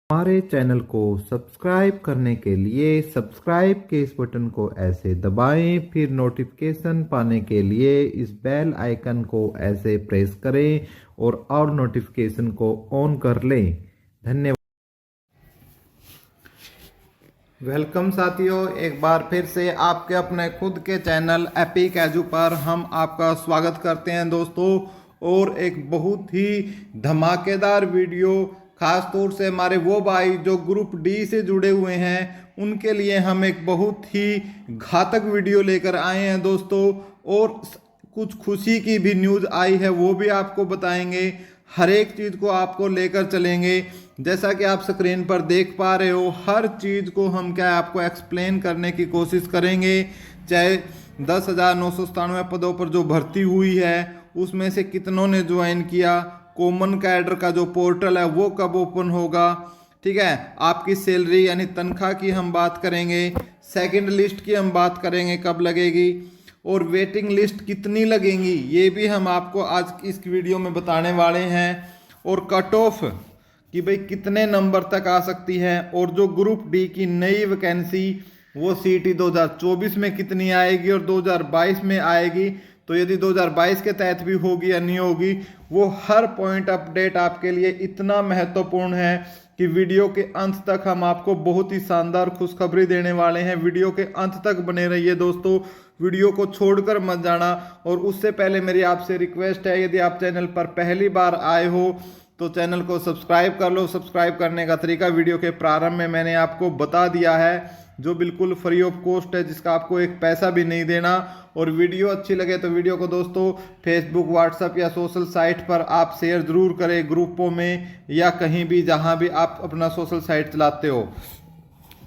हमारे चैनल को सब्सक्राइब करने के लिए सब्सक्राइब के इस बटन को ऐसे दबाएं, फिर नोटिफिकेशन पाने के लिए इस बेल आइकन को ऐसे प्रेस करें और नोटिफिकेशन को ऑन कर लें। धन्यवाद। वेलकम साथियों, एक बार फिर से आपके अपने खुद के चैनल एपिक एजू पर हम आपका स्वागत करते हैं दोस्तों। और एक बहुत ही धमाकेदार वीडियो, खास तौर से हमारे वो भाई जो ग्रुप डी से जुड़े हुए हैं उनके लिए हम एक बहुत ही घातक वीडियो लेकर आए हैं दोस्तों। और कुछ खुशी की भी न्यूज़ आई है, वो भी आपको बताएंगे। हर एक चीज़ को आपको लेकर चलेंगे। जैसा कि आप स्क्रीन पर देख पा रहे हो, हर चीज़ को हम क्या है आपको एक्सप्लेन करने की कोशिश करेंगे। चाहे 10,997 पदों पर जो भर्ती हुई है उसमें से कितनों ने ज्वाइन किया, कॉमन कैडर का जो पोर्टल है वो कब ओपन होगा, ठीक है, आपकी सैलरी यानी तनख्वाह की हम बात करेंगे, सेकंड लिस्ट की हम बात करेंगे कब लगेगी, और वेटिंग लिस्ट कितनी लगेंगी ये भी हम आपको आज इस वीडियो में बताने वाले हैं। और कट ऑफ कि भाई कितने नंबर तक आ सकती है, और जो ग्रुप डी की नई वैकेंसी वो सीटी 2024 में कितनी आएगी और 2022 में आएगी, तो यदि 2022 के तहत भी होगी या नहीं होगी, वो हर पॉइंट अपडेट आपके लिए इतना महत्वपूर्ण है कि वीडियो के अंत तक हम आपको बहुत ही शानदार खुशखबरी देने वाले हैं। वीडियो के अंत तक बने रहिए दोस्तों, वीडियो को छोड़कर मत जाना। और उससे पहले मेरी आपसे रिक्वेस्ट है, यदि आप चैनल पर पहली बार आए हो तो चैनल को सब्सक्राइब कर लो। सब्सक्राइब करने का तरीका वीडियो के प्रारंभ में मैंने आपको बता दिया है, जो बिल्कुल फ्री ऑफ कॉस्ट है, जिसका आपको एक पैसा भी नहीं देना। और वीडियो अच्छी लगे तो वीडियो को दोस्तों फेसबुक, व्हाट्सएप या सोशल साइट पर आप शेयर ज़रूर करें, ग्रुपों में या कहीं भी जहां भी आप अपना सोशल साइट चलाते हो।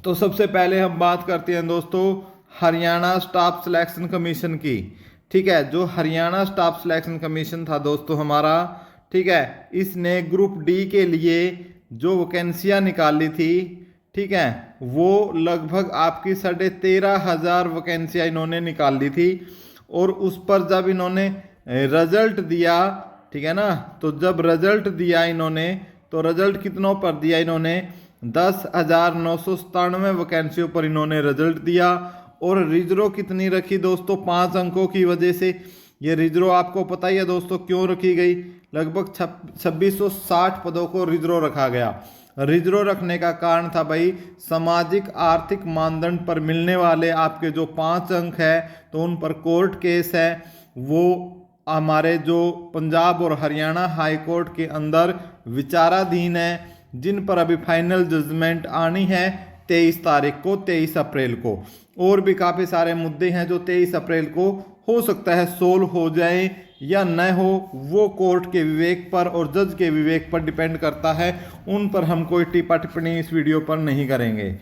तो सबसे पहले हम बात करते हैं दोस्तों हरियाणा स्टाफ सिलेक्शन कमीशन की। ठीक है, जो हरियाणा स्टाफ सिलेक्शन कमीशन था दोस्तों हमारा, ठीक है, इसने ग्रुप डी के लिए जो वैकेंसियाँ निकाली थी, ठीक है, वो लगभग आपकी 13,500 वैकेंसियाँ इन्होंने निकाल दी थी। और उस पर जब इन्होंने रिजल्ट दिया, ठीक है ना, तो जब रिजल्ट दिया इन्होंने, तो रिजल्ट कितनों पर दिया इन्होंने, 10,997 वैकेंसियों पर इन्होंने रिजल्ट दिया। और रिजर्व कितनी रखी दोस्तों, 5 अंकों की वजह से। ये रिजर्व आपको पता ही है दोस्तों क्यों रखी गई, लगभग 2660 पदों को रिजर्व रखा गया। रिजर्व रखने का कारण था भाई, सामाजिक आर्थिक मानदंड पर मिलने वाले आपके जो 5 अंक है, तो उन पर कोर्ट केस है, वो हमारे जो पंजाब और हरियाणा हाई कोर्ट के अंदर विचाराधीन है, जिन पर अभी फाइनल जजमेंट आनी है 23 तारीख को, 23 अप्रैल को। और भी काफ़ी सारे मुद्दे हैं जो 23 अप्रैल को हो सकता है सोल्व हो जाए या न हो, वो कोर्ट के विवेक पर और जज के विवेक पर डिपेंड करता है। उन पर हम कोई टिप्पा टिप्पणी इस वीडियो पर नहीं करेंगे।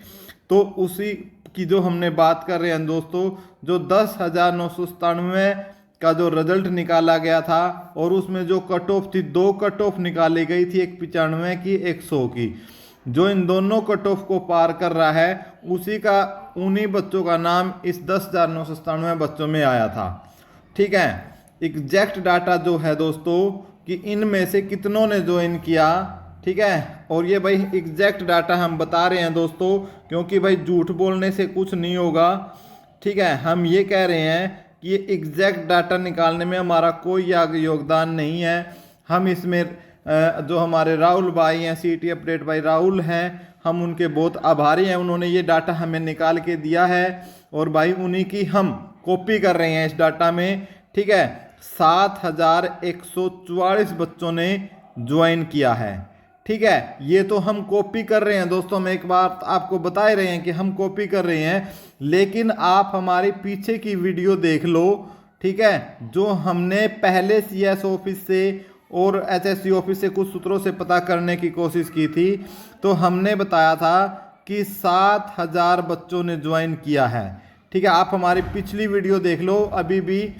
तो उसी की जो हमने बात कर रहे हैं दोस्तों, जो 10,997 का जो रिजल्ट निकाला गया था, और उसमें जो कट ऑफ थी, 2 कट ऑफ निकाली गई थी, एक 95 की, एक 100 की। जो इन दोनों कट ऑफ को पार कर रहा है उन्हीं बच्चों का नाम इस 10,997 बच्चों में आया था। ठीक है, एग्जैक्ट डाटा जो है दोस्तों कि इनमें से कितनों ने ज्वाइन किया, ठीक है, और ये भाई एग्जैक्ट डाटा हम बता रहे हैं दोस्तों, क्योंकि भाई झूठ बोलने से कुछ नहीं होगा। ठीक है, हम ये कह रहे हैं कि ये एग्जैक्ट डाटा निकालने में हमारा कोई योगदान नहीं है। हम इसमें जो हमारे राहुल भाई हैं, सीटी अपडेट भाई राहुल हैं, हम उनके बहुत आभारी हैं। उन्होंने ये डाटा हमें निकाल के दिया है और भाई उन्हीं की हम कॉपी कर रहे हैं इस डाटा में। ठीक है, 7,144 बच्चों ने ज्वाइन किया है। ठीक है, ये तो हम कॉपी कर रहे हैं दोस्तों, हम एक बात आपको बता रहे हैं कि हम कॉपी कर रहे हैं, लेकिन आप हमारी पीछे की वीडियो देख लो। ठीक है, जो हमने पहले CS ऑफिस से और HSC ऑफिस से कुछ सूत्रों से पता करने की कोशिश की थी, तो हमने बताया था कि 7,000 बच्चों ने ज्वाइन किया है। ठीक है, आप हमारी पिछली वीडियो देख लो, अभी भी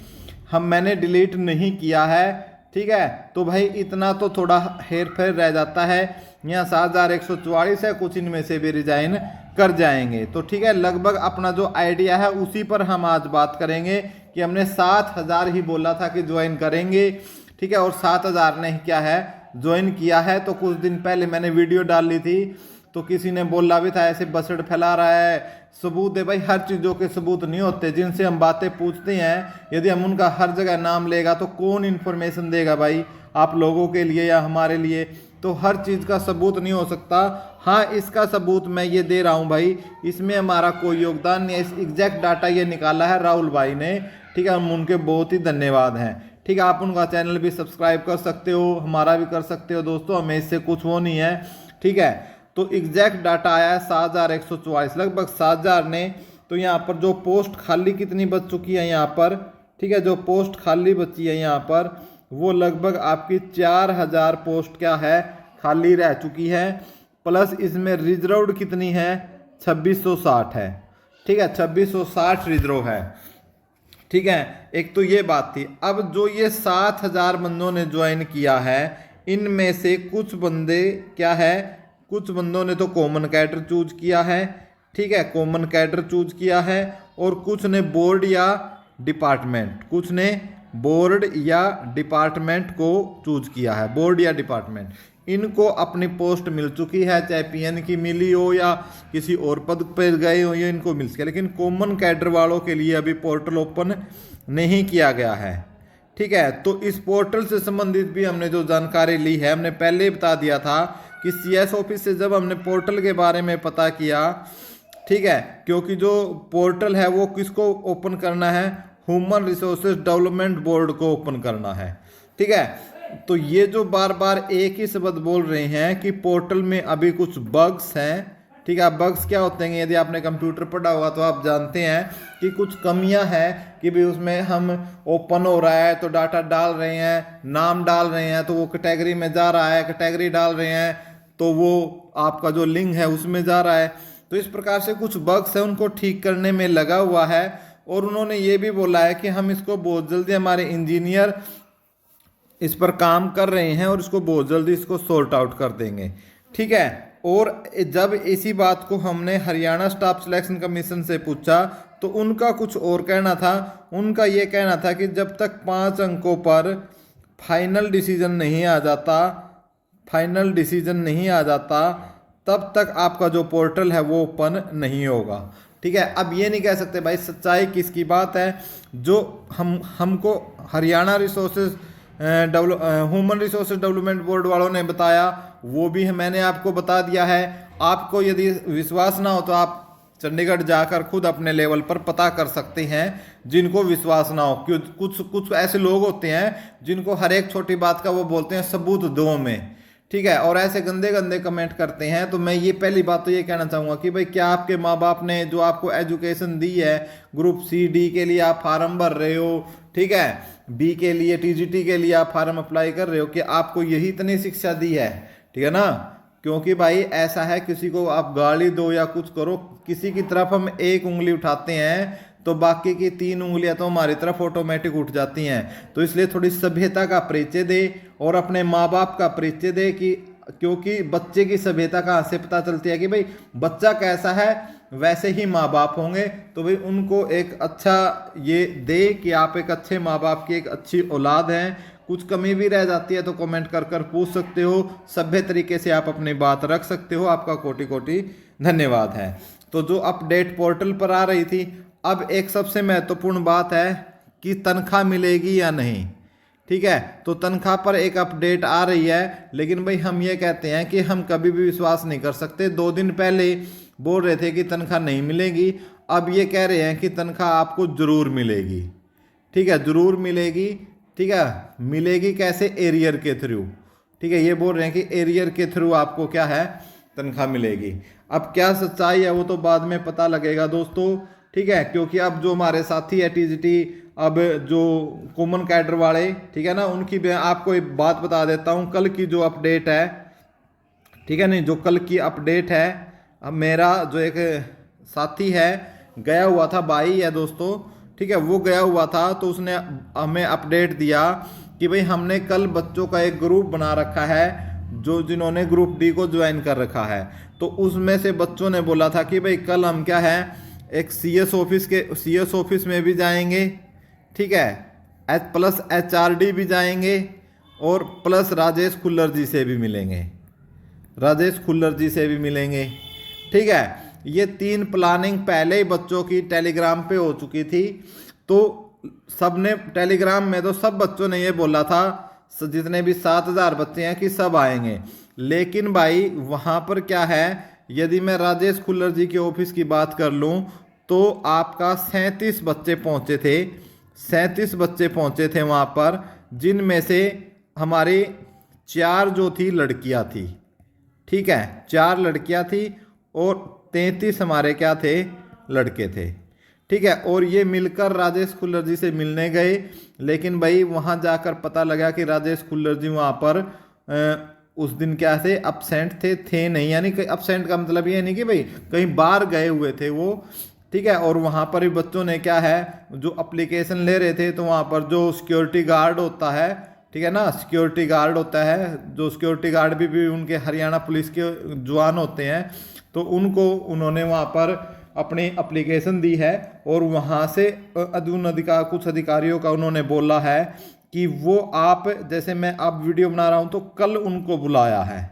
मैंने डिलीट नहीं किया है। ठीक है, तो भाई इतना तो थोड़ा हेर फेर रह जाता है। यहाँ 7,144 है, कुछ इनमें से भी रिजाइन कर जाएंगे। तो ठीक है, लगभग अपना जो आइडिया है उसी पर हम आज बात करेंगे कि हमने 7,000 ही बोला था कि ज्वाइन करेंगे। ठीक है, और 7,000 ने क्या है ज्वाइन किया है। तो कुछ दिन पहले मैंने वीडियो डाल ली थी, तो किसी ने बोला भी था ऐसे बसड़ फैला रहा है, सबूत है भाई। हर चीज़ों के सबूत नहीं होते, जिनसे हम बातें पूछते हैं यदि हम उनका हर जगह नाम लेगा तो कौन इन्फॉर्मेशन देगा भाई, आप लोगों के लिए या हमारे लिए। तो हर चीज़ का सबूत नहीं हो सकता। हाँ, इसका सबूत मैं ये दे रहा हूँ भाई, इसमें हमारा कोई योगदान नहीं है। इस एग्जैक्ट डाटा ये निकाला है राहुल भाई ने, ठीक है। हम उनके बहुत ही धन्यवाद हैं, ठीक है। आप उनका चैनल भी सब्सक्राइब कर सकते हो, हमारा भी कर सकते हो दोस्तों, हमें इससे कुछ वो नहीं है, ठीक है। तो एग्जैक्ट डाटा आया है 7144, लगभग 7000 ने। तो यहाँ पर जो पोस्ट खाली कितनी बच चुकी है यहाँ पर, ठीक है, जो पोस्ट खाली बची है यहाँ पर वो लगभग आपकी 4000 पोस्ट क्या है, खाली रह चुकी है। प्लस इसमें रिजर्व्ड कितनी है, 2660 है, ठीक है, 2660 रिजर्व है, ठीक है। एक तो ये बात थी। अब जो ये 7000 बंदों ने ज्वाइन किया है, इनमें से कुछ बंदे क्या है, कुछ बंदों ने तो कॉमन कैडर चूज किया है, ठीक है, कॉमन कैडर चूज किया है, और कुछ ने बोर्ड या डिपार्टमेंट, कुछ ने बोर्ड या डिपार्टमेंट को चूज किया है, बोर्ड या डिपार्टमेंट। इनको अपनी पोस्ट मिल चुकी है, चाहे पीएन की मिली हो या किसी और पद पर गए हो, ये इनको मिल सके। लेकिन कॉमन कैडर वालों के लिए अभी पोर्टल ओपन नहीं किया गया है, ठीक है। तो इस पोर्टल से संबंधित भी हमने जो जानकारी ली है, हमने पहले ही बता दिया था कि सीएस ऑफिस से जब हमने पोर्टल के बारे में पता किया, ठीक है, क्योंकि जो पोर्टल है वो किसको ओपन करना है, ह्यूमन रिसोर्सेज डेवलपमेंट बोर्ड को ओपन करना है, ठीक है। तो ये जो बार बार एक ही शब्द बोल रहे हैं कि पोर्टल में अभी कुछ बग्स हैं, ठीक है। बग्स क्या होते हैं, यदि आपने कंप्यूटर पढ़ा होगा तो आप जानते हैं कि कुछ कमियां हैं कि भाई उसमें हम ओपन हो रहा है तो डाटा डाल रहे हैं, नाम डाल रहे हैं तो वो कैटेगरी में जा रहा है, कैटेगरी डाल रहे हैं तो वो आपका जो लिंक है उसमें जा रहा है। तो इस प्रकार से कुछ बग्स हैं, उनको ठीक करने में लगा हुआ है। और उन्होंने ये भी बोला है कि हम इसको बहुत जल्दी, हमारे इंजीनियर इस पर काम कर रहे हैं और इसको बहुत जल्दी इसको सॉर्ट आउट कर देंगे, ठीक है। और जब इसी बात को हमने हरियाणा स्टाफ सिलेक्शन कमीशन से पूछा तो उनका कुछ और कहना था। उनका ये कहना था कि जब तक 5 अंकों पर फाइनल डिसीजन नहीं आ जाता, फाइनल डिसीजन नहीं आ जाता, तब तक आपका जो पोर्टल है वो ओपन नहीं होगा, ठीक है। अब ये नहीं कह सकते भाई सच्चाई किसकी बात है, जो हमको Haryana resources human resources development board वालों ने बताया वो भी मैंने आपको बता दिया है। आपको यदि विश्वास ना हो तो आप चंडीगढ़ जाकर खुद अपने लेवल पर पता कर सकते हैं, जिनको विश्वास ना हो। क्यों, कुछ ऐसे लोग होते हैं जिनको हर एक छोटी बात का वो बोलते हैं सबूत दो में, ठीक है, और ऐसे गंदे गंदे कमेंट करते हैं। तो मैं ये पहली बात तो ये कहना चाहूँगा कि भाई क्या आपके माँ बाप ने जो आपको एजुकेशन दी है, ग्रुप सी डी के लिए आप फार्म भर रहे हो, ठीक है, बी के लिए टीजीटी के लिए आप फार्म अप्लाई कर रहे हो, कि आपको यही इतनी शिक्षा दी है, ठीक है ना। क्योंकि भाई ऐसा है, किसी को आप गाली दो या कुछ करो, किसी की तरफ हम एक उंगली उठाते हैं तो बाकी की 3 उंगलियां तो हमारी तरफ ऑटोमेटिक उठ जाती हैं। तो इसलिए थोड़ी सभ्यता का परिचय दे और अपने माँ बाप का परिचय दे, कि क्योंकि बच्चे की सभ्यता कहाँ से पता चलती है कि भाई बच्चा कैसा है वैसे ही माँ बाप होंगे। तो भाई उनको एक अच्छा ये दे कि आप एक अच्छे माँ बाप की एक अच्छी औलाद हैं। कुछ कमी भी रह जाती है तो कमेंट कर कर पूछ सकते हो, सभ्य तरीके से आप अपनी बात रख सकते हो। आपका कोटि कोटि धन्यवाद है। तो जो अपडेट पोर्टल पर आ रही थी, अब एक सबसे महत्वपूर्ण बात है कि तनख्वाह मिलेगी या नहीं, ठीक है। तो तनख्वाह पर एक अपडेट आ रही है, लेकिन भाई हम ये कहते हैं कि हम कभी भी विश्वास नहीं कर सकते। 2 दिन पहले बोल रहे थे कि तनख्वाह नहीं मिलेगी, अब ये कह रहे हैं कि तनख्वाह आपको ज़रूर मिलेगी, ठीक है, ज़रूर मिलेगी, ठीक है। मिलेगी कैसे, एरियर के थ्रू, ठीक है। ये बोल रहे हैं कि एरियर के थ्रू आपको क्या है, तनख्वाह मिलेगी। अब क्या सच्चाई है वो तो बाद में पता लगेगा दोस्तों, ठीक है। क्योंकि अब जो हमारे साथी है टीजीटी, अब जो कॉमन कैडर वाले, ठीक है ना, उनकी मैं आपको एक बात बता देता हूँ। कल की जो अपडेट है, ठीक है, नहीं, जो कल की अपडेट है, अब मेरा जो एक साथी है गया हुआ था, भाई है दोस्तों, ठीक है, वो गया हुआ था तो उसने हमें अपडेट दिया कि भाई हमने कल बच्चों का एक ग्रुप बना रखा है, जो जिन्होंने ग्रुप डी को ज्वाइन कर रखा है। तो उसमें से बच्चों ने बोला था कि भाई कल हम क्या है, एक सीएस ऑफिस में भी जाएंगे, ठीक है, प्लस एचआरडी भी जाएंगे और प्लस राजेश खुल्लर जी से भी मिलेंगे, राजेश खुल्लर जी से भी मिलेंगे। ठीक है, ये 3 प्लानिंग पहले ही बच्चों की टेलीग्राम पे हो चुकी थी। तो सबने टेलीग्राम में तो सब बच्चों ने ये बोला था, जितने भी 7000 बच्चे हैं, कि सब आएंगे। लेकिन भाई वहाँ पर क्या है, यदि मैं राजेश खुल्लर जी के ऑफिस की बात कर लूँ तो आपका 37 बच्चे पहुँचे थे। 37 बच्चे पहुँचे थे वहाँ पर, जिनमें से हमारी 4 जो थी लड़कियाँ थी। ठीक है, 4 लड़कियाँ थी और 33 हमारे क्या थे, लड़के थे। ठीक है, और ये मिलकर राजेश खुल्लर जी से मिलने गए। लेकिन भाई वहाँ जाकर पता लगा कि राजेश खुल्लर जी वहाँ पर उस दिन क्या थे, अपसेंट थे नहीं, यानी कि अपसेंट का मतलब ये नहीं कि भाई कहीं बाहर गए हुए थे वो। ठीक है, और वहाँ पर भी बच्चों ने क्या है, जो अप्लीकेशन ले रहे थे, तो वहाँ पर जो सिक्योरिटी गार्ड होता है, ठीक है ना, सिक्योरिटी गार्ड होता है, जो सिक्योरिटी गार्ड भी उनके हरियाणा पुलिस के जवान होते हैं, तो उनको उन्होंने वहाँ पर अपनी एप्लीकेशन दी है। और वहाँ से कुछ अधिकारियों का उन्होंने बोला है कि वो आप, जैसे मैं अब वीडियो बना रहा हूँ तो कल उनको बुलाया है।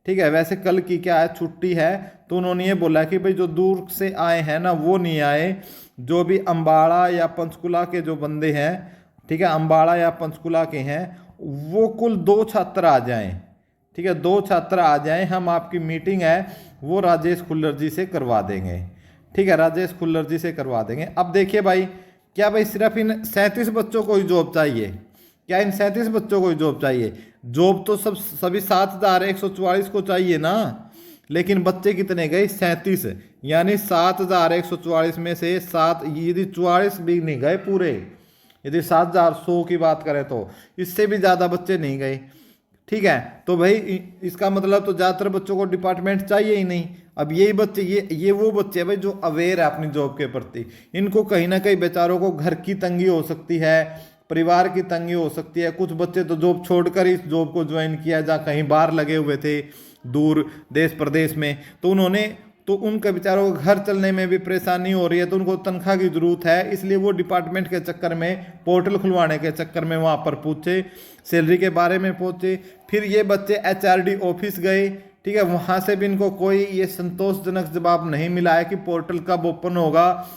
ठीक है, वैसे कल की क्या है, छुट्टी है, तो उन्होंने ये बोला कि भाई जो दूर से आए हैं ना वो नहीं आए, जो भी अम्बाड़ा या पंचकुला के जो बंदे हैं, ठीक है, अम्बाड़ा या पंचकुला के हैं, वो कुल 2 छात्र आ जाएं। ठीक है, 2 छात्र आ जाएं, हम आपकी मीटिंग है वो राजेश खुल्लर जी से करवा देंगे। ठीक है, राजेश खुल्लर जी से करवा देंगे। अब देखिए भाई, क्या भाई सिर्फ इन 37 बच्चों को ही जॉब चाहिए? क्या इन 37 बच्चों को ही जॉब चाहिए? जॉब तो सभी 7144 को चाहिए ना। लेकिन बच्चे कितने गए? 37। यानी 7144 में से 7, यदि 44 भी नहीं गए पूरे, यदि 7100 की बात करें तो इससे भी ज़्यादा बच्चे नहीं गए। ठीक है, तो भाई इसका मतलब तो ज़्यादातर बच्चों को डिपार्टमेंट चाहिए ही नहीं। अब यही बच्चे, ये वो बच्चे हैं भाई जो अवेयर है अपनी जॉब के प्रति। इनको कहीं ना कहीं बेचारों को घर की तंगी हो सकती है, परिवार की तंगी हो सकती है। कुछ बच्चे तो जॉब छोड़कर इस जॉब को ज्वाइन किया, जहाँ कहीं बाहर लगे हुए थे दूर देश प्रदेश में, तो उन्होंने, तो उनके बेचारों को घर चलने में भी परेशानी हो रही है, तो उनको तनख्वाह की जरूरत है। इसलिए वो डिपार्टमेंट के चक्कर में, पोर्टल खुलवाने के चक्कर में वहाँ पर पूछे, सैलरी के बारे में पूछे। फिर ये बच्चे एचआरडी ऑफिस गए। ठीक है, वहाँ से भी इनको कोई ये संतोषजनक जवाब नहीं मिला है कि पोर्टल कब ओपन होगा,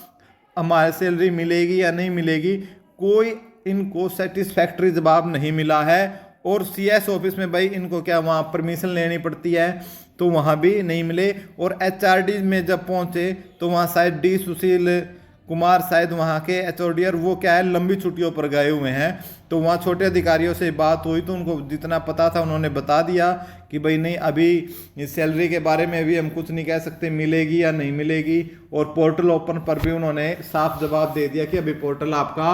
हमारी सैलरी मिलेगी या नहीं मिलेगी। कोई इनको सेटिस्फैक्ट्री जवाब नहीं मिला है। और सीएस ऑफिस में भाई इनको क्या वहाँ परमिशन लेनी पड़ती है, तो वहाँ भी नहीं मिले। और एचआरडी में जब पहुँचे तो वहाँ शायद डी सुशील कुमार, शायद वहाँ के एचओडीआर, वो क्या है लंबी छुट्टियों पर गए हुए हैं। तो वहाँ छोटे अधिकारियों से बात हुई तो उनको जितना पता था उन्होंने बता दिया कि भाई नहीं, अभी इस सैलरी के बारे में भी हम कुछ नहीं कह सकते, मिलेगी या नहीं मिलेगी। और पोर्टल ओपन पर भी उन्होंने साफ जवाब दे दिया कि अभी पोर्टल आपका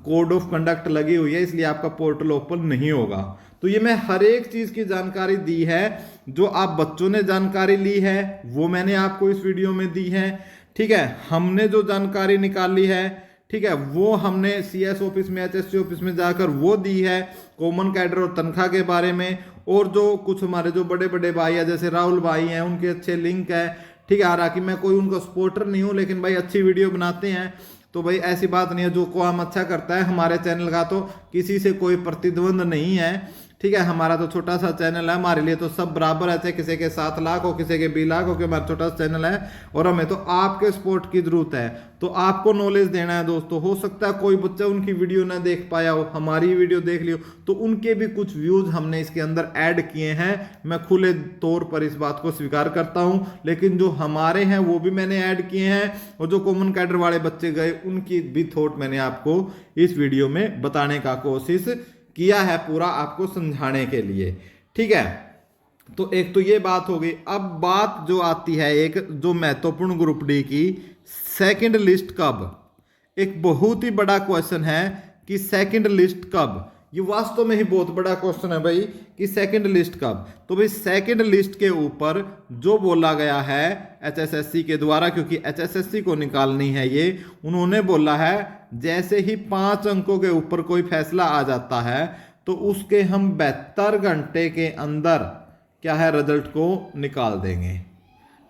कोड ऑफ कंडक्ट लगी हुई है, इसलिए आपका पोर्टल ओपन नहीं होगा। तो ये मैं हर एक चीज़ की जानकारी दी है। जो आप बच्चों ने जानकारी ली है वो मैंने आपको इस वीडियो में दी है। ठीक है, हमने जो जानकारी निकाली है, ठीक है, वो हमने सीएस ऑफिस में, एचएससी ऑफिस में जाकर वो दी है, कॉमन कैडर और तनख्वाह के बारे में। और जो कुछ हमारे जो बड़े बड़े भाई हैं, जैसे राहुल भाई हैं, उनके अच्छे लिंक है। ठीक है, हालांकि मैं कोई उनका सपोर्टर नहीं हूँ, लेकिन भाई अच्छी वीडियो बनाते हैं, तो भाई ऐसी बात नहीं है, जो काम अच्छा करता है हमारे चैनल का तो किसी से कोई प्रतिद्वंद नहीं है। ठीक है, हमारा तो छोटा सा चैनल है, हमारे लिए तो सब बराबर है, चाहे किसी के 7 लाख हो, किसी के 20 लाख हो, कि हमारा छोटा सा चैनल है। और हमें तो आपके सपोर्ट की जरूरत है, तो आपको नॉलेज देना है दोस्तों। हो सकता है कोई बच्चा उनकी वीडियो ना देख पाया हो, हमारी वीडियो देख लियो, तो उनके भी कुछ व्यूज हमने इसके अंदर ऐड किए हैं। मैं खुले तौर पर इस बात को स्वीकार करता हूं, लेकिन जो हमारे हैं वो भी मैंने ऐड किए हैं। और जो कॉमन कैडर वाले बच्चे गए, उनकी भी थॉट मैंने आपको इस वीडियो में बताने का कोशिश किया है, पूरा आपको समझाने के लिए। ठीक है, तो एक तो ये बात हो गई। अब बात जो आती है एक जो महत्वपूर्ण ग्रुप डी की, सेकंड लिस्ट कब? एक बहुत ही बड़ा क्वेश्चन है कि सेकंड लिस्ट कब। ये वास्तव में ही बहुत बड़ा क्वेश्चन है भाई कि सेकंड लिस्ट कब। तो भाई सेकंड लिस्ट के ऊपर जो बोला गया है एचएसएससी के द्वारा, क्योंकि एचएसएससी को निकालनी है ये, उन्होंने बोला है जैसे ही 5 अंकों के ऊपर कोई फैसला आ जाता है तो उसके हम 72 घंटे के अंदर क्या है, रिजल्ट को निकाल देंगे।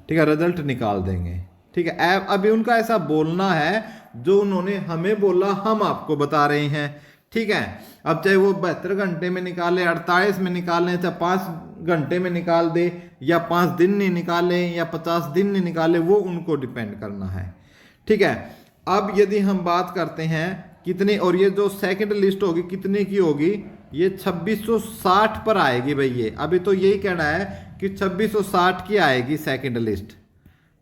ठीक है, रिजल्ट निकाल देंगे। ठीक है, अभी उनका ऐसा बोलना है, जो उन्होंने हमें बोला हम आपको बता रहे हैं। ठीक है। अब चाहे वो 72 घंटे में निकाले, 48 में निकालें, चाहे 5 घंटे में निकाल दे, या 5 दिन नहीं निकाले, या 50 दिन नहीं निकाले, वो उनको डिपेंड करना है। ठीक है। अब यदि हम बात करते हैं कितनी, और ये जो सेकंड लिस्ट होगी कितने की होगी, ये 2660 पर आएगी भाई। ये अभी तो यही कहना है कि 2660 की आएगी सेकंड लिस्ट।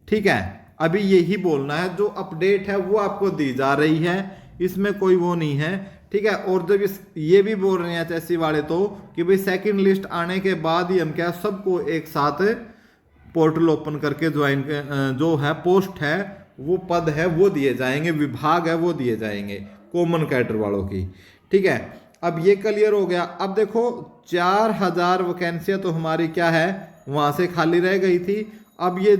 ठीक है, अभी यही बोलना है, जो अपडेट है वो आपको दी जा रही है, इसमें कोई वो नहीं है। ठीक है। और जब ये भी बोल रहे हैं एचएससी वाले तो कि भाई सेकंड लिस्ट आने के बाद ही हम क्या सबको एक साथ पोर्टल ओपन करके ज्वाइन, जो है पोस्ट है, वो पद है वो दिए जाएंगे, विभाग है वो दिए जाएंगे कॉमन कैडर वालों की। ठीक है। अब ये क्लियर हो गया। अब देखो 4000 वैकेंसियां तो हमारी क्या है वहां से खाली रह गई थी। अब ये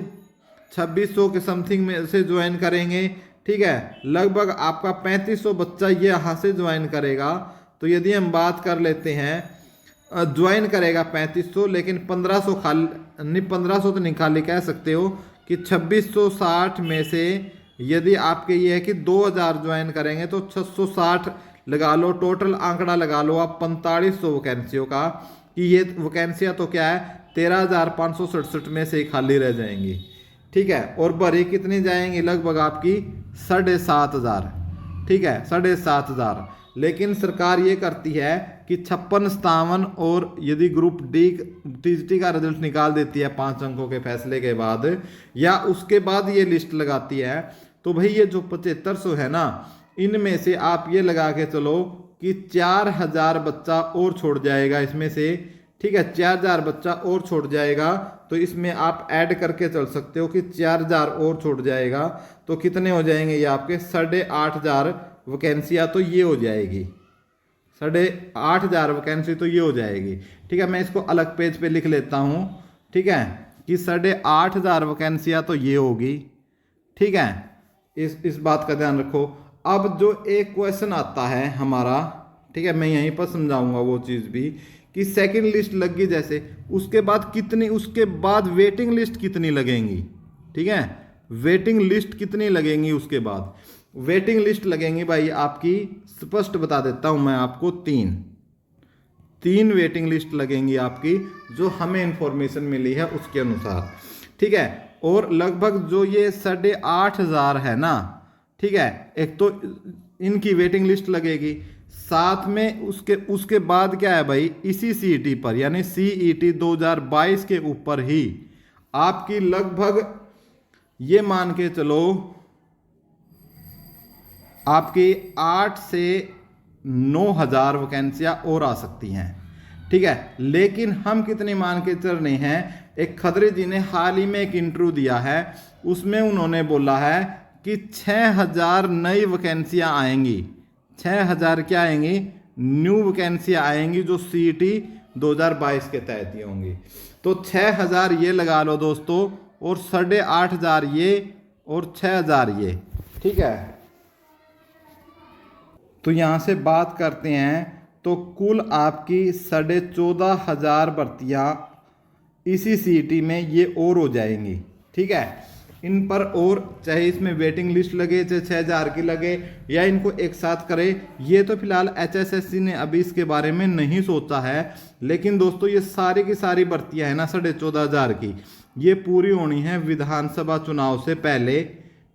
2600 के समथिंग में से ज्वाइन करेंगे। ठीक है। लगभग आपका 3500 बच्चा ये यहाँ से ज्वाइन करेगा। तो यदि हम बात कर लेते हैं, ज्वाइन करेगा 3500, लेकिन 1500 खाली नहीं, 1500 तो नहीं खाली कह सकते हो कि 2660 में से यदि आपके ये है कि 2000 ज्वाइन करेंगे तो 660 लगा लो, टोटल आंकड़ा लगा लो आप 4500 वैकेंसियों का, कि ये वैकेंसियाँ तो क्या है 13567 में से ही खाली रह जाएंगी। ठीक है। और भरी कितनी जाएंगी, लगभग आपकी 7500। ठीक है, 7500। लेकिन सरकार ये करती है कि 56, 57 और यदि ग्रुप डी टीजीटी का रिजल्ट निकाल देती है 5 अंकों के फैसले के बाद, या उसके बाद ये लिस्ट लगाती है, तो भाई ये जो 7500 है ना, इनमें से आप ये लगा के चलो कि 4000 बच्चा और छोड़ जाएगा इसमें से। ठीक है, 4000 बच्चा और छोड़ जाएगा, तो इसमें आप ऐड करके चल सकते हो कि 4000 और छोड़ जाएगा तो कितने हो जाएंगे, ये आपके 8500 वैकेंसियाँ तो ये हो जाएगी, 8500 वैकेंसी तो ये हो जाएगी। ठीक है, मैं इसको अलग पेज पे लिख लेता हूँ। ठीक है, कि 8500 वैकेंसियाँ तो ये होगी। ठीक है, इस बात का ध्यान रखो। अब जो एक क्वेश्चन आता है हमारा, ठीक है, मैं यहीं पर समझाऊंगा वो चीज़ भी, कि सेकंड लिस्ट लगी जैसे, उसके बाद कितनी, उसके बाद वेटिंग लिस्ट कितनी लगेंगी। ठीक है, वेटिंग लिस्ट कितनी लगेंगी, उसके बाद वेटिंग लिस्ट लगेंगी भाई आपकी, स्पष्ट बता देता हूं मैं आपको, 3 वेटिंग लिस्ट लगेंगी आपकी, जो हमें इंफॉर्मेशन मिली है उसके अनुसार। ठीक है, और लगभग जो ये 8500 है ना, ठीक है, एक तो इनकी वेटिंग लिस्ट लगेगी, साथ में उसके बाद क्या है भाई, इसी सीईटी पर यानी सीईटी 2022 के ऊपर ही आपकी लगभग ये मान के चलो आपकी 8 से 9000 वैकेंसियां और आ सकती हैं। ठीक है, लेकिन हम कितनी मान के चल रहे हैं, एक खत्री जी ने हाल ही में एक इंटरव्यू दिया है, उसमें उन्होंने बोला है कि 6000 नई वैकेंसियां आएंगी, 6000 क्या आएंगी, न्यू वैकेंसियां आएंगी, जो सीईटी 2022 के तहत ही होंगी। तो 6000 ये लगा लो दोस्तों, और 8500 ये, और 6000 ये। ठीक है, तो यहाँ से बात करते हैं, तो कुल आपकी 14500 भर्तियाँ इसी सीईटी में ये और हो जाएंगी। ठीक है, इन पर और चाहे इसमें वेटिंग लिस्ट लगे, चाहे 6000 की लगे, या इनको एक साथ करे, ये तो फिलहाल एचएसएससी ने अभी इसके बारे में नहीं सोचा है। लेकिन दोस्तों ये सारी की सारी भर्तियां है ना 14500 की, ये पूरी होनी है विधानसभा चुनाव से पहले।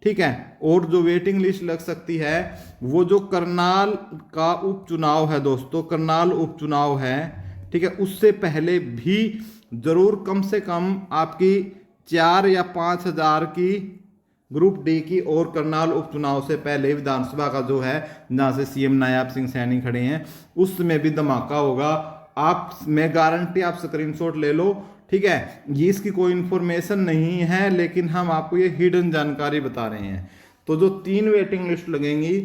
ठीक है, और जो वेटिंग लिस्ट लग सकती है वो जो करनाल का उपचुनाव है दोस्तों, करनाल उपचुनाव है, ठीक है, उससे पहले भी जरूर कम से कम आपकी 4 या 5000 की ग्रुप डी की, और करनाल उपचुनाव से पहले विधानसभा का जो है जहाँ से सीएम नायाब सिंह सैनी खड़े हैं, उसमें भी धमाका होगा। आप, मैं गारंटी, आप स्क्रीनशॉट ले लो। ठीक है, ये इसकी कोई इन्फॉर्मेशन नहीं है, लेकिन हम आपको ये हिडन जानकारी बता रहे हैं। तो जो 3 वेटिंग लिस्ट लगेंगी,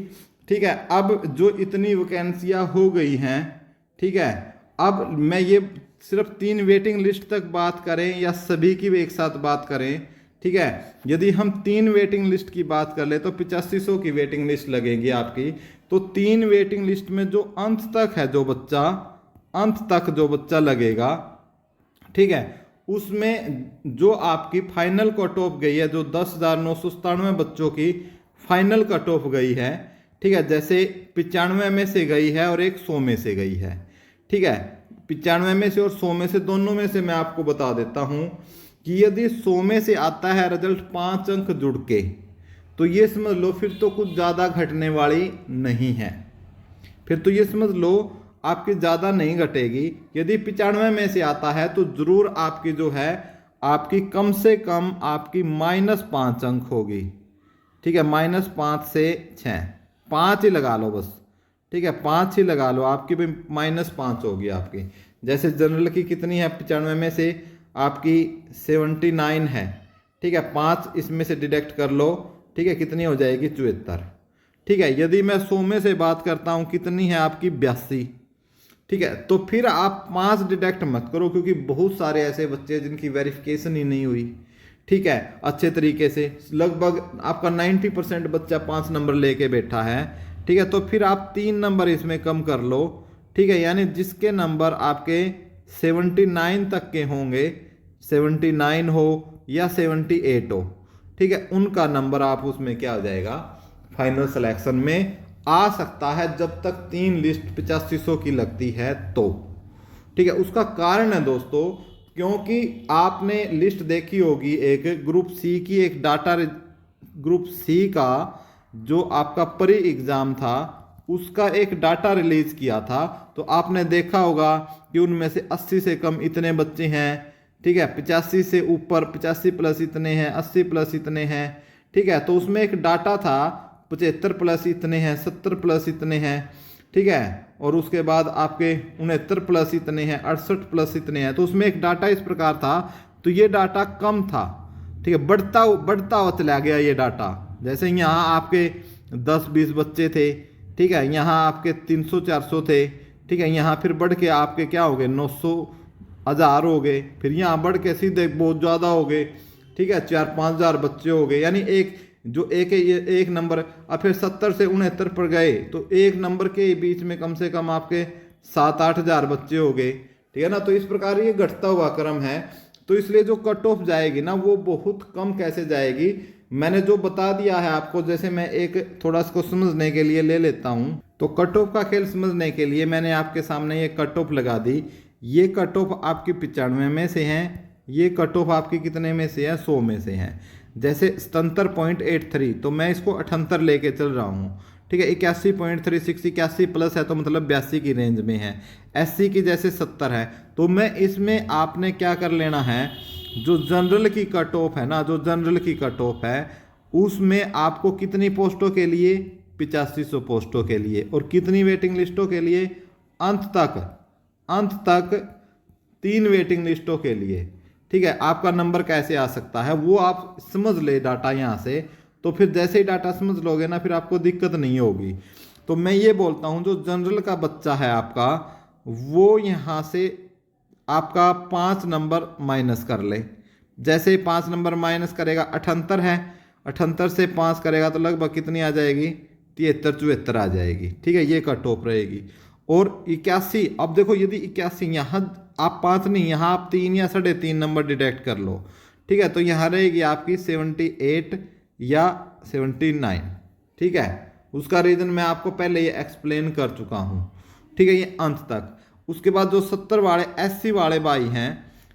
ठीक है, अब जो इतनी वैकेंसियां हो गई हैं, ठीक है, अब मैं ये सिर्फ 3 वेटिंग लिस्ट तक बात करें या सभी की भी एक साथ बात करें, ठीक है, यदि हम 3 वेटिंग लिस्ट की बात कर ले तो 8500 की वेटिंग लिस्ट लगेगी आपकी। तो 3 वेटिंग लिस्ट में जो अंत तक है, जो बच्चा अंत तक जो बच्चा लगेगा, ठीक है, उसमें जो आपकी फाइनल कट ऑफ गई है, जो 10,997 बच्चों की फाइनल कट ऑफ गई है, ठीक है, जैसे 95 में से गई है और एक 100 में से गई है। ठीक है, 95 में से और 100 में से, दोनों में से मैं आपको बता देता हूं कि यदि 100 में से आता है रिजल्ट 5 अंक जुड़ के, तो ये समझ लो फिर तो कुछ ज़्यादा घटने वाली नहीं है, फिर तो ये समझ लो आपकी ज़्यादा नहीं घटेगी। यदि 95 में से आता है तो ज़रूर आपकी जो है आपकी कम से कम आपकी -5 अंक होगी। ठीक है, -5 से 6, 5 ही लगा लो बस। ठीक है, 5 ही लगा लो, आपकी भी -5 होगी आपकी। जैसे जनरल की कितनी है 95 में से आपकी 79 है। ठीक है, 5 इसमें से डिडक्ट कर लो। ठीक है, कितनी हो जाएगी 74। ठीक है, यदि मैं 100 में से बात करता हूँ कितनी है आपकी 82। ठीक है, तो फिर आप 5 डिडक्ट मत करो, क्योंकि बहुत सारे ऐसे बच्चे हैं जिनकी वेरिफिकेशन ही नहीं हुई। ठीक है, अच्छे तरीके से लगभग आपका 90% बच्चा 5 नंबर लेके बैठा है। ठीक है, तो फिर आप 3 नंबर इसमें कम कर लो। ठीक है, यानी जिसके नंबर आपके 79 तक के होंगे, 79 हो या 78 हो, ठीक है, उनका नंबर आप उसमें क्या हो जाएगा, फाइनल सिलेक्शन में आ सकता है, जब तक 3 लिस्ट 8500 की लगती है तो। ठीक है, उसका कारण है दोस्तों, क्योंकि आपने लिस्ट देखी होगी एक ग्रुप सी की, एक डाटा ग्रुप सी का जो आपका प्री एग्जाम था उसका एक डाटा रिलीज किया था, तो आपने देखा होगा कि उनमें से 80 से कम इतने बच्चे हैं। ठीक है, 85 से ऊपर 85 प्लस इतने हैं, 80 प्लस इतने हैं। ठीक है, तो उसमें एक डाटा था 75 प्लस इतने हैं, 70 प्लस इतने हैं। ठीक है, और उसके बाद आपके 69 प्लस इतने हैं, 68 प्लस इतने हैं। तो उसमें एक डाटा इस प्रकार था, तो ये डाटा कम था। ठीक है, बढ़ता हुआ चला गया ये डाटा। जैसे यहाँ आपके 10-20 बच्चे थे, ठीक है, यहाँ आपके 300-400 थे। ठीक है, यहाँ फिर बढ़ के आपके क्या हो गए, 900-1000 हो गए, फिर यहाँ बढ़ के सीधे बहुत ज़्यादा हो गए। ठीक है, 4-5 हज़ार बच्चे हो गए, यानी एक नंबर। अब फिर 70 से 69 पर गए, तो एक नंबर के बीच में कम से कम आपके 7-8 हज़ार बच्चे हो गए। ठीक है ना, तो इस प्रकार ये घटता हुआ क्रम है। तो इसलिए जो कट ऑफ जाएगी ना, वो बहुत कम कैसे जाएगी, मैंने जो बता दिया है आपको। जैसे मैं एक थोड़ा इसको समझने के लिए ले लेता हूँ, तो कट ऑफ का खेल समझने के लिए मैंने आपके सामने ये कट ऑफ लगा दी। ये कट ऑफ आपकी 95 में से है, ये कट ऑफ आपकी कितने में से है, 100 में से है। जैसे 77.83, तो मैं इसको 78 लेके चल रहा हूँ। ठीक है, 81.36, 81 प्लस है तो मतलब 82 की रेंज में है। SC की जैसे 70 है, तो मैं इसमें आपने क्या कर लेना है, जो जनरल की कट ऑफ है ना, जो जनरल की कट ऑफ है उसमें आपको कितनी पोस्टों के लिए, 8500 पोस्टों के लिए, और कितनी वेटिंग लिस्टों के लिए, अंत तक 3 वेटिंग लिस्टों के लिए। ठीक है, आपका नंबर कैसे आ सकता है वो आप समझ ले डाटा यहाँ से, तो फिर जैसे ही डाटा समझ लोगे ना, फिर आपको दिक्कत नहीं होगी। तो मैं ये बोलता हूँ, जो जनरल का बच्चा है आपका, वो यहाँ से आपका 5 नंबर माइनस कर ले। जैसे 5 नंबर माइनस करेगा, 78 है, 78 से 5 करेगा तो लगभग कितनी आ जाएगी, 73-74 आ जाएगी। ठीक है, ये कट ऑफ रहेगी। और 81, अब देखो यदि 81 यहाँ आप 5 नहीं, यहाँ आप 3 या 3.5 नंबर डिटेक्ट कर लो। ठीक है, तो यहाँ रहेगी आपकी 78 या 79। ठीक है, उसका रीज़न मैं आपको पहले ये एक्सप्लेन कर चुका हूँ। ठीक है, ये अंत तक। उसके बाद जो 70 वाले SC वाले भाई हैं,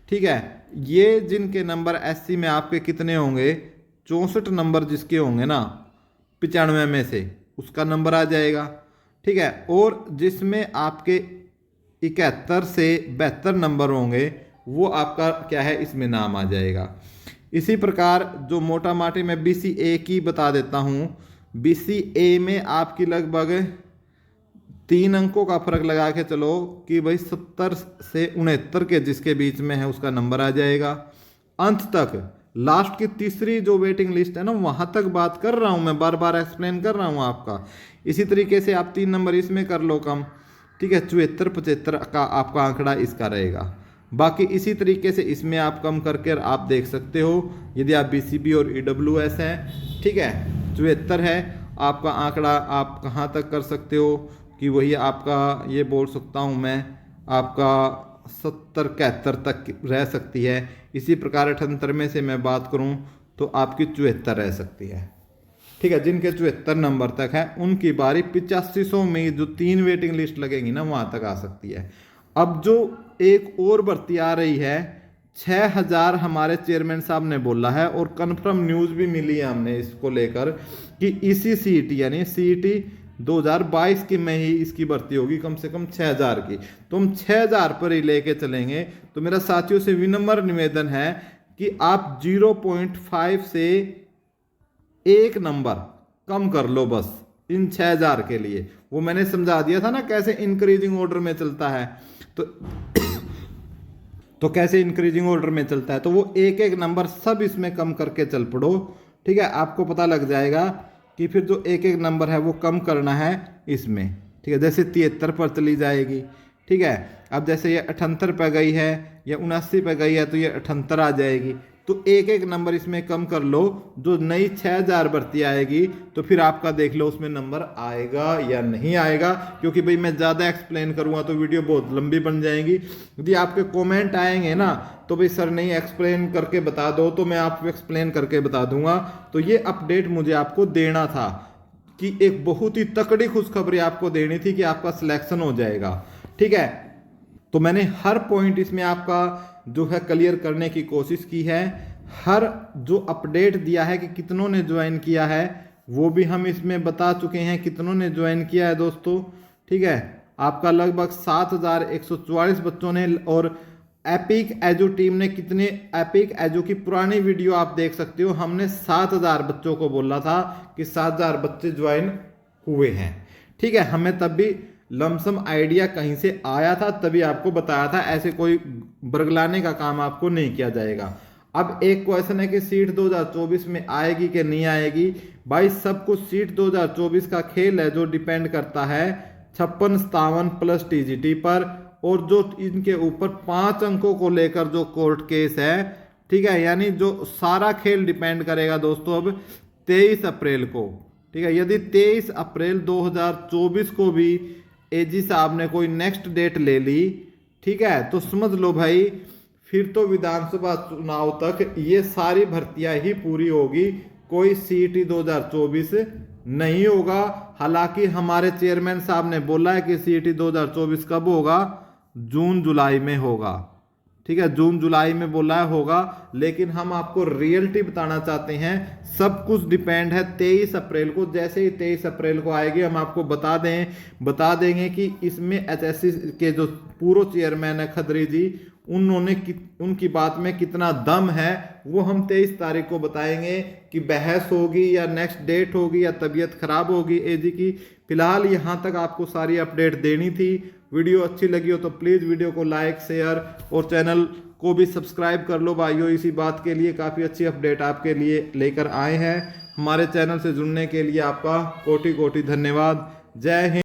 ठीक है, ये जिनके नंबर SC में आपके कितने होंगे, 64 नंबर जिसके होंगे ना 95 में से, उसका नंबर आ जाएगा। ठीक है, और जिसमें आपके 71 से 72 नंबर होंगे, वो आपका क्या है, इसमें नाम आ जाएगा। इसी प्रकार जो मोटा माटी मैं BCA की बता देता हूँ। BCA में आपकी लगभग 3 अंकों का फर्क लगा के चलो कि भाई 70 से 69 के जिसके बीच में है उसका नंबर आ जाएगा। अंत तक लास्ट की तीसरी जो वेटिंग लिस्ट है ना, वहाँ तक बात कर रहा हूँ मैं, बार बार एक्सप्लेन कर रहा हूँ आपका। इसी तरीके से आप 3 नंबर इसमें कर लो कम। ठीक है, 74-75 का आपका आंकड़ा इसका रहेगा। बाकी इसी तरीके से इसमें आप कम करके आप देख सकते हो, यदि आप BCB और EWS हैं। ठीक है, 74 है आपका आंकड़ा, आप कहाँ तक कर सकते हो कि वही आपका, ये बोल सकता हूँ मैं, आपका 70-71 तक रह सकती है। इसी प्रकार 78 में से मैं बात करूँ तो आपकी 74 रह सकती है। ठीक है, जिनके 74 नंबर तक है उनकी बारी 8500 में जो 3 वेटिंग लिस्ट लगेंगी ना वहां तक आ सकती है। अब जो एक और भर्ती आ रही है 6000 हमारे चेयरमैन साहब ने बोला है और कंफर्म न्यूज भी मिली है हमने इसको लेकर कि इसी सीईटी यानी सीईटी 2022 की में ही इसकी भर्ती होगी कम से कम 6000 की। तो हम 6000 पर ही लेके चलेंगे। तो मेरा साथियों से विनम्र निवेदन है कि आप 0.5 से 1 नंबर कम कर लो बस इन 6000 के लिए। वो मैंने समझा दिया था ना कैसे इंक्रीजिंग ऑर्डर में चलता है। तो कैसे इंक्रीजिंग ऑर्डर में चलता है, तो वो एक एक नंबर सब इसमें कम करके चल पड़ो। ठीक है, आपको पता लग जाएगा कि फिर जो एक एक नंबर है वो कम करना है इसमें। ठीक है, जैसे 73 पर चली जाएगी। ठीक है, अब जैसे ये 78 पे गई है या 79 पे गई है तो ये 78 आ जाएगी। तो एक एक नंबर इसमें कम कर लो। जो नई 6000 भर्ती आएगी तो फिर आपका देख लो उसमें नंबर आएगा या नहीं आएगा, क्योंकि भाई मैं ज़्यादा एक्सप्लेन करूँगा तो वीडियो बहुत लंबी बन जाएगी। यदि आपके कमेंट आएंगे ना तो भाई सर नहीं एक्सप्लेन करके बता दो, तो मैं आपको एक्सप्लेन करके बता दूंगा। तो ये अपडेट मुझे आपको देना था कि एक बहुत ही तकड़ी खुशखबरी आपको देनी थी कि आपका सिलेक्शन हो जाएगा। ठीक है, तो मैंने हर पॉइंट इसमें आपका जो है क्लियर करने की कोशिश की है। हर जो अपडेट दिया है कि कितनों ने ज्वाइन किया है वो भी हम इसमें बता चुके हैं कितनों ने ज्वाइन किया है दोस्तों। ठीक है, आपका लगभग 7144 बच्चों ने, और एपिक एजू टीम ने कितने, एपिक एजू की पुरानी वीडियो आप देख सकते हो, हमने 7000 बच्चों को बोला था कि 7000 बच्चे ज्वाइन हुए हैं। ठीक है, हमें तब भी लमसम आइडिया कहीं से आया था तभी आपको बताया था, ऐसे कोई बरगलाने का काम आपको नहीं किया जाएगा। अब एक क्वेश्चन है कि सीट 2024 में आएगी कि नहीं आएगी। भाई सब कुछ सीट 2024 का खेल है जो डिपेंड करता है 56, 57 प्लस टीजीटी पर, और जो इनके ऊपर 5 अंकों को लेकर जो कोर्ट केस है। ठीक है, यानी जो सारा खेल डिपेंड करेगा दोस्तों अब 23 अप्रैल को। ठीक है, यदि 23 अप्रैल 2024 को भी एजी साहब ने कोई नेक्स्ट डेट ले ली, ठीक है, तो समझ लो भाई फिर तो विधानसभा चुनाव तक ये सारी भर्तियां ही पूरी होगी, कोई सीईटी 2024 नहीं होगा। हालांकि हमारे चेयरमैन साहब ने बोला है कि सीईटी 2024 कब होगा, जून जुलाई में होगा। ठीक है, जून जुलाई में बोला है होगा, लेकिन हम आपको रियलिटी बताना चाहते हैं। सब कुछ डिपेंड है 23 अप्रैल को। जैसे ही 23 अप्रैल को आएगी हम आपको बता देंगे कि इसमें एचएससी के जो पूर्व चेयरमैन है खत्री जी, उनकी बात में कितना दम है वो हम 23 तारीख को बताएंगे कि बहस होगी या नेक्स्ट डेट होगी या तबीयत खराब होगी एजी की। फिलहाल यहाँ तक आपको सारी अपडेट देनी थी। वीडियो अच्छी लगी हो तो प्लीज़ वीडियो को लाइक, शेयर और चैनल को भी सब्सक्राइब कर लो भाइयों। इसी बात के लिए काफ़ी अच्छी अपडेट आपके लिए लेकर आए हैं। हमारे चैनल से जुड़ने के लिए आपका कोटि कोटि धन्यवाद। जय हिंद।